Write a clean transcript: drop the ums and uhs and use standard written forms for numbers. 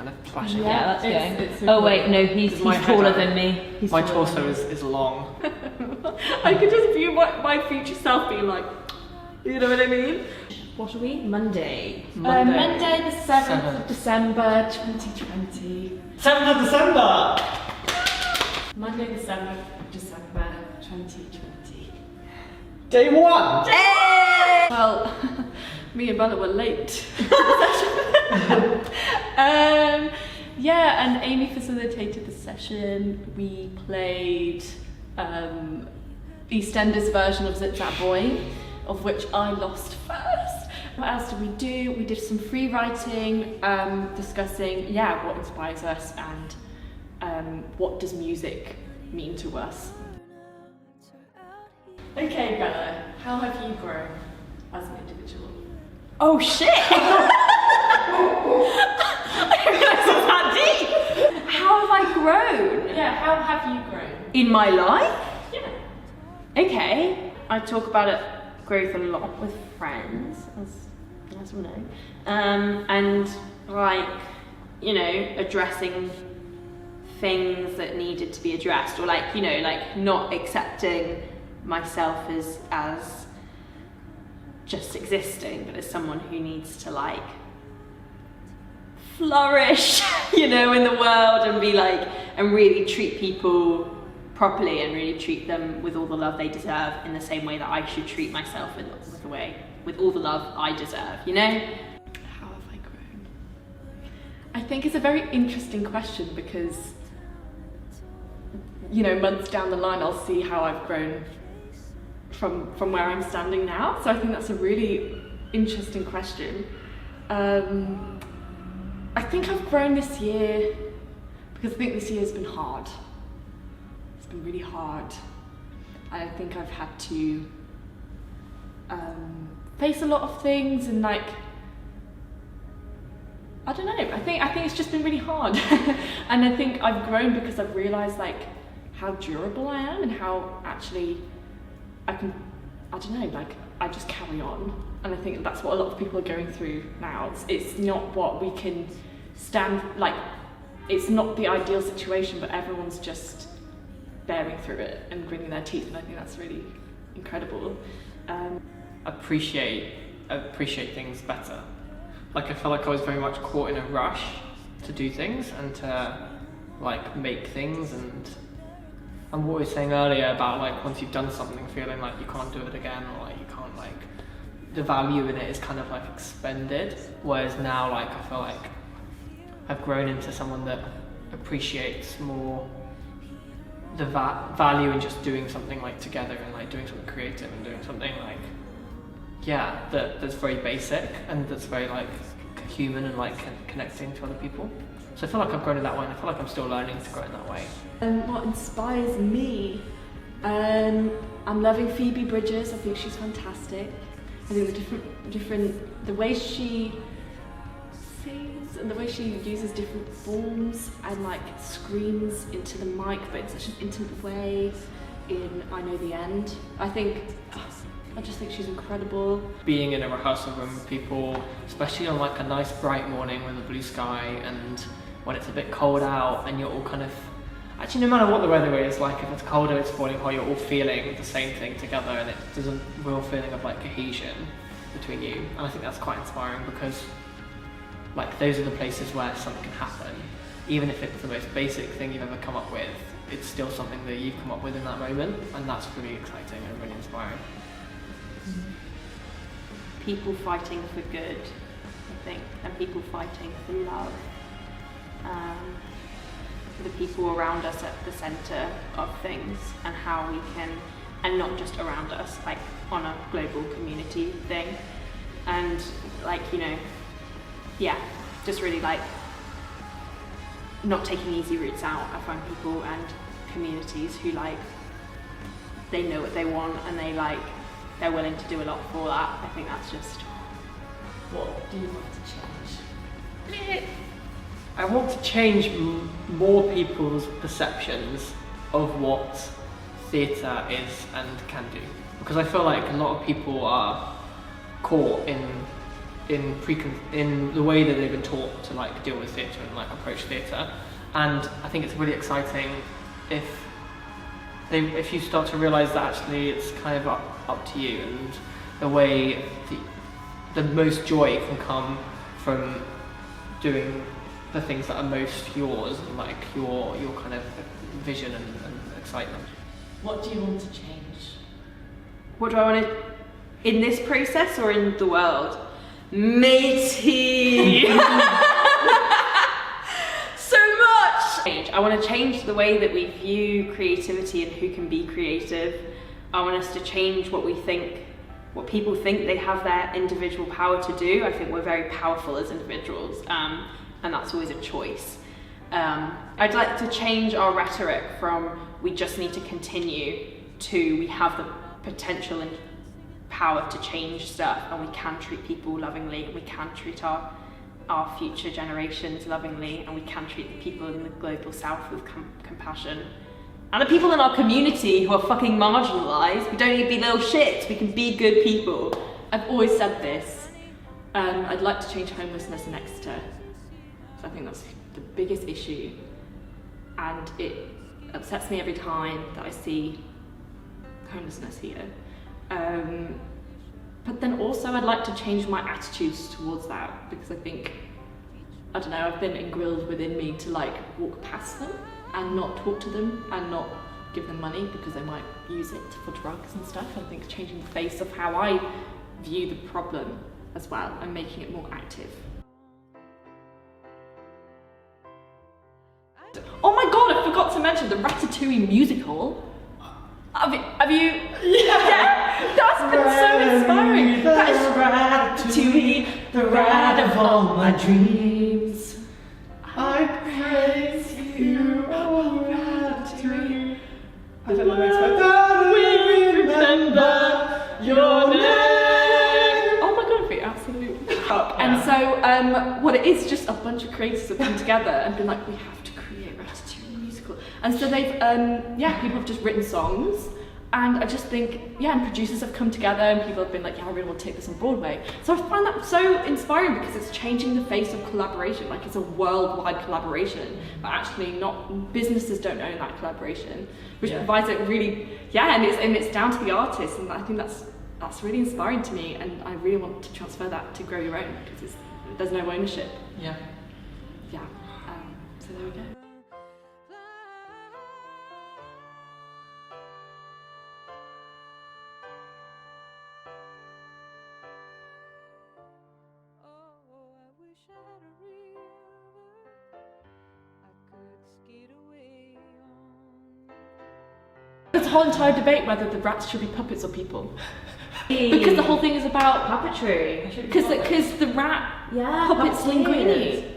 kind of flashing. Yeah, that's it's going. Oh wait, no, he's my taller head than me. He's My taller torso than me. is long. I could just view my future self being like, you know what I mean? What are we? Monday. Monday the 7th Seventh. of December 2020. 7th of December! Monday the 7th of December 2020. Day 1! Well, me and Bella were late. Yeah, and Amy facilitated the session. We played EastEnders version of Zip Zap Boy, of which I lost first. What else did we do? We did some free writing, discussing, what inspires us and what does music mean to us. Okay, Bella, how have you grown as an individual? Oh shit! I realised it's that deep! How have I grown? Yeah, how have you grown? In my life? Yeah. Okay. I talk about it, growth a lot with friends, as we know. And like, you know, addressing things that needed to be addressed, or like, you know, like not accepting myself as just existing, but as someone who needs to like flourish, you know, in the world and be like, and really treat people properly and really treat them with all the love they deserve in the same way that I should treat myself with all the love I deserve, you know? How have I grown? I think it's a very interesting question because, you know, months down the line I'll see how I've grown from where I'm standing now. So I think that's a really interesting question. I think I've grown this year because I think this year has been hard. It's been really hard. I think I've had to face a lot of things and like, I don't know, I think it's just been really hard. And I think I've grown because I've realised like how durable I am and how actually I don't know, like I just carry on. And I think that's what a lot of people are going through now. It's not what we can stand, like it's not the ideal situation, but everyone's just bearing through it and gritting their teeth, and I think that's really incredible. Appreciate things better. Like I felt like I was very much caught in a rush to do things and to like make things, and what we were saying earlier about like once you've done something feeling like you can't do it again, or like you can't, like the value in it is kind of like expended, whereas now like I feel like I've grown into someone that appreciates more the value in just doing something like together and like doing something creative and doing something like that's very basic and that's very like human and like connecting to other people. So I feel like I've grown in that way, and I feel like I'm still learning to grow in that way. What inspires me? I'm loving Phoebe Bridgers. I think she's fantastic. I think the way she sings and the way she uses different forms and like screams into the mic, but in such an intimate way. In I Know the End, I just think she's incredible. Being in a rehearsal room with people, especially on like a nice bright morning with a blue sky, and when it's a bit cold out and you're all kind of, actually no matter what the weather is, like if it's cold or it's falling hot, you're all feeling the same thing together, and there's a real feeling of like cohesion between you. And I think that's quite inspiring because like those are the places where something can happen. Even if it's the most basic thing you've ever come up with, it's still something that you've come up with in that moment, and that's really exciting and really inspiring. People fighting for good, I think, and people fighting for love. The people around us at the centre of things, and how we can, and not just around us, like on a global community thing. And like, you know, just really like not taking easy routes out. I find people and communities who like, they know what they want and they're willing to do a lot for that. I think that's just, What do you want to change? I want to change more people's perceptions of what theatre is and can do, because I feel like a lot of people are caught in in the way that they've been taught to like deal with theatre and like approach theatre. And I think it's really exciting if you start to realise that actually it's kind of up to you, and the way the most joy can come from doing the things that are most yours, and like your kind of vision and excitement. What do you want to change? What do I want to, in this process or in the world? Matey! So much! I want to change the way that we view creativity and who can be creative. I want us to change what people think they have their individual power to do. I think we're very powerful as individuals, and that's always a choice. I'd like to change our rhetoric from we just need to continue to we have the potential and power to change stuff, and we can treat people lovingly, and we can treat our future generations lovingly, and we can treat the people in the global south with compassion. And the people in our community who are fucking marginalised, we don't need to be little shits, we can be good people. I've always said this. I'd like to change homelessness in Exeter. So I think that's the biggest issue. And it upsets me every time that I see homelessness here. But then also I'd like to change my attitudes towards that, because I think, I don't know, I've been engrilled within me to like walk past them and not talk to them and not give them money because they might use it for drugs and stuff. I think changing the face of how I view the problem as well and making it more active. Oh my god, I forgot to mention the Ratatouille musical. Have you? Yeah, that's been so inspiring. That is Ratatouille, the rat of all my dreams. I praise you, oh Ratatouille. I don't know next one. We remember your name. Oh my god, we absolutely fuck. And so, what it is, just a bunch of creators have come together and been like, we have to create Ratatouille musical. And so they've, people have just written songs. And I just think, and producers have come together and people have been like, I really want to take this on Broadway. So I find that so inspiring because it's changing the face of collaboration. Like, it's a worldwide collaboration, but actually not, businesses don't own that collaboration, which provides it really, and it's down to the artist. And I think that's really inspiring to me, and I really want to transfer that to Grow Your Own, because there's no ownership. So there we go. There's a whole entire debate whether the rats should be puppets or people. Because the whole thing is about puppetry. Because the rat puppets Linguini.